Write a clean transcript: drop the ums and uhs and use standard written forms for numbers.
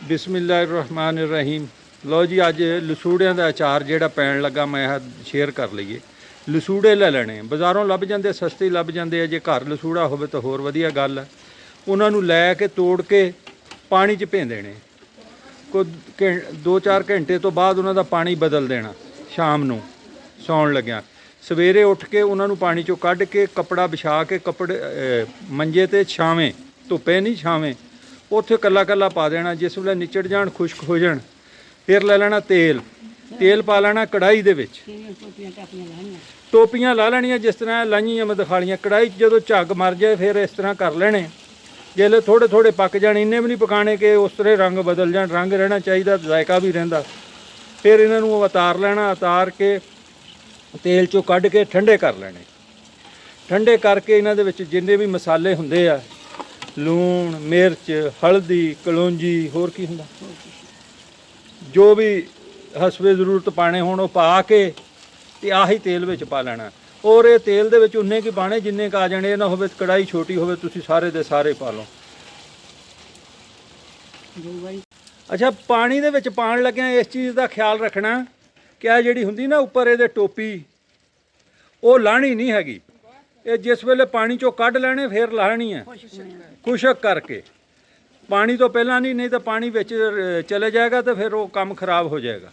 बिस्मिल्लाहिर्रहमानिर्रहीम। लो जी, अज लसूड़ियां का अचार जिहड़ा पैण लगा मैं शेयर कर लईए। लसूड़े ले लैणे, बाज़ारों लभ जाते, सस्ते लभ जाते। जे घर लसूड़ा होवे तो होर वधिया गल है। उन्होंने लै के तोड़ के पानी च भें देने। कोई 2-4 घंटे तो बाद उन्हों का पानी बदल देना। शाम नूं सौण लग्या सवेरे उठ के उन्होंने पानी चों कढ़ के कपड़ा विछा के कपड़े मंजे ते छावें, धुप्पे नहीं छावें, उत्थे कला कला पा देना। जिस वेले निचड़ जाण, खुश्क हो जाण, फिर ले लेना तेल। तेल पा लेना कढ़ाई दे विच, टोपियां ला लैनियां जिस तरह लाइयां मैं दिखा लियां। कढ़ाई जो झग मर जाए फिर इस तरह कर लेने। जिसले थोड़े थोड़े पक जाण, इन्ने भी नहीं पकाने कि उस तरह रंग बदल जाण, रंग रहना चाहिए, जायका भी रहिंदा। फिर इन्हों उतार लेना, उतार के तेल चों कढ़ के ठंडे कर लेने। ठंडे करके इन्हां दे विच जिन्ने भी मसाले हुंदे आ, लूण, मिर्च, हल्दी, कलौंजी, होर की हुंदा, जो भी हसबे जरूरत पाने होण ओह पा के ते आही तेल विच पा लेना। और ये तेल दे विच उन्ने की पाने जिन्ने का आ जाने, ना होवे कढ़ाई छोटी होवे तुसीं सारे दे सारे पा लो। अच्छा, पानी दे विच पाण लग्गिआं इस चीज़ का ख्याल रखना कि आ जिहड़ी हुंदी ना उपर इहदे टोपी, वो लाहनी नहीं हैगी। ये जिस वेले पानी चों कढ़ लैणे फिर लाहनी है, खुशक करके। पानी तो पहला नहीं तो पानी विच चले जाएगा तो फिर वो काम खराब हो जाएगा।